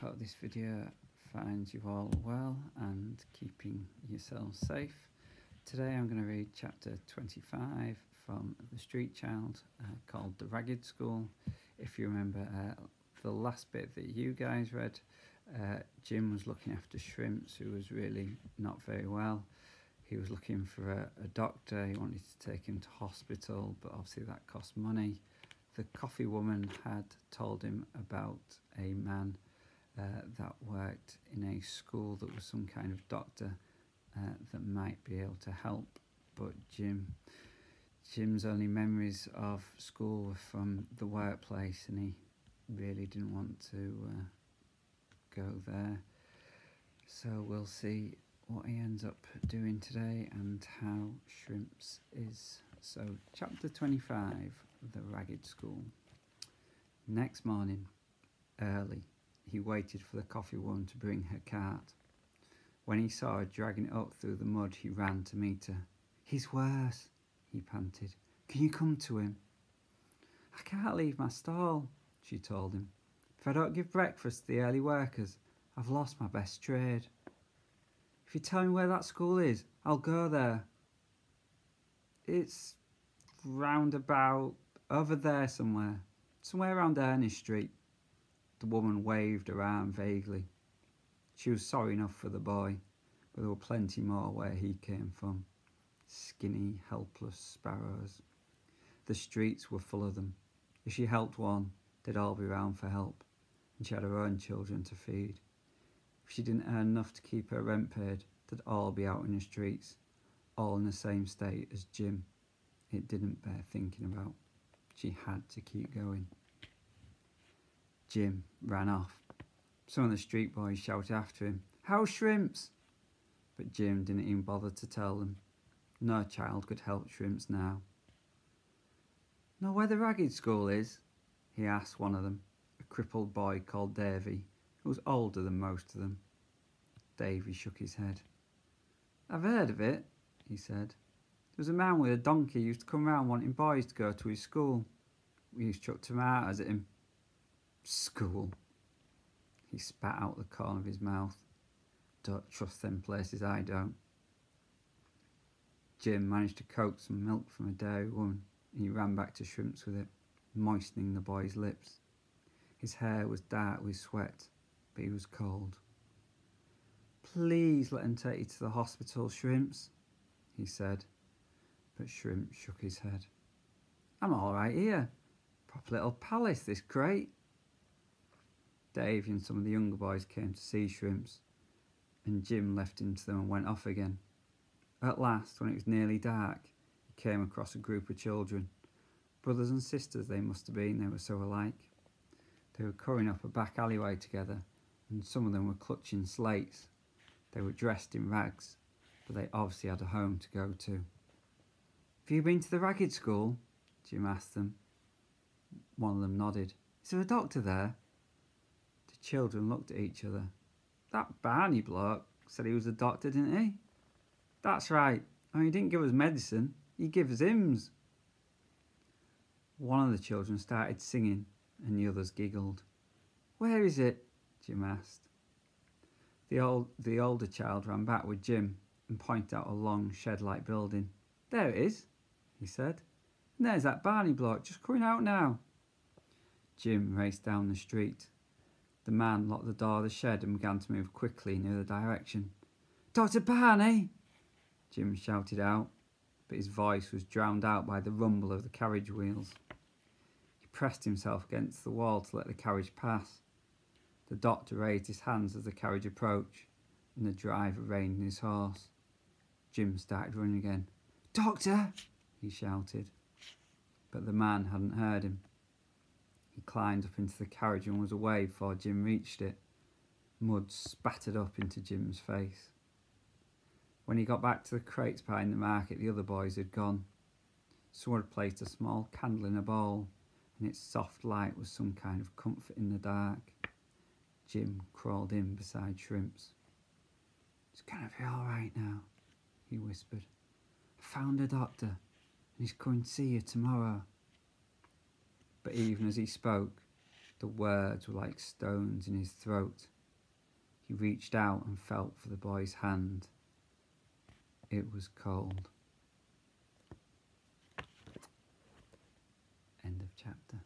hope this video finds you all well and keeping yourselves safe. Today I'm going to read chapter 25 from The Street Child called The Ragged School. If you remember the last bit that you guys read, Jim was looking after Shrimps, who was really not very well. He was looking for a doctor. He wanted to take him to hospital, but obviously that cost money. The coffee woman had told him about a man that worked in a school that was some kind of doctor that might be able to help, but Jim's only memories of school were from the workplace, and he really didn't want to go there. So we'll see what he ends up doing today and how Shrimps is. So chapter 25, The Ragged School. Next morning, early, he waited for the coffee woman to bring her cart. When he saw her dragging it up through the mud, he ran to meet her. "He's worse," he panted. "Can you come to him?" "I can't leave my stall," she told him. "If I don't give breakfast to the early workers, I've lost my best trade." "If you tell me where that school is, I'll go there." "It's round about over there somewhere around Ernest Street." The woman waved her arm vaguely. She was sorry enough for the boy, but there were plenty more where he came from. Skinny, helpless sparrows. The streets were full of them. If she helped one, they'd all be round for help, and she had her own children to feed. If she didn't earn enough to keep her rent paid, they'd all be out in the streets, all in the same state as Jim. It didn't bear thinking about. She had to keep going. Jim ran off. Some of the street boys shouted after him, "How's Shrimps?" But Jim didn't even bother to tell them. No child could help Shrimps now. "Know where the Ragged School is?" he asked one of them, a crippled boy called Davy, who was older than most of them. Davy shook his head. "I've heard of it," he said. "There was a man with a donkey who used to come round wanting boys to go to his school. We used to chuck tomatoes at him." "School," he spat out the corner of his mouth. "Don't trust them places, I don't." Jim managed to coax some milk from a dairy woman, and he ran back to Shrimps with it, moistening the boy's lips. His hair was dark with sweat, but he was cold. "Please let him take you to the hospital, Shrimps," he said, but Shrimps shook his head. "I'm all right here. Proper little palace, this crate." Dave and some of the younger boys came to see Shrimps, and Jim left him to them and went off again. At last, when it was nearly dark, he came across a group of children. Brothers and sisters they must have been, they were so alike. They were currying up a back alleyway together, and some of them were clutching slates. They were dressed in rags, but they obviously had a home to go to. "Have you been to the Ragged School?" Jim asked them. One of them nodded. "Is there a doctor there?" The children looked at each other. "That Barney bloke said he was a doctor, didn't he?" "That's right. Only he didn't give us medicine. He gave us hymns." One of the children started singing, and the others giggled. "Where is it?" Jim asked. The older child ran back with Jim and pointed out a long shed-like building. "There it is," he said. "And there's that Barney bloke just coming out now." Jim raced down the street. The man locked the door of the shed and began to move quickly in the other direction. "Dr. Barney!" Jim shouted out, but his voice was drowned out by the rumble of the carriage wheels. He pressed himself against the wall to let the carriage pass. The doctor raised his hands as the carriage approached, and the driver reined in his horse. Jim started running again. "Doctor!" he shouted, but the man hadn't heard him. He climbed up into the carriage and was away before Jim reached it. Mud spattered up into Jim's face. When he got back to the crates behind the market, the other boys had gone. Someone had placed a small candle in a bowl, and its soft light was some kind of comfort in the dark. Jim crawled in beside Shrimps. "It's going to be all right now," he whispered. "I found a doctor, and he's coming to see you tomorrow." But even as he spoke, The words were like stones in his throat. He reached out and felt for the boy's hand. It was cold. End of chapter.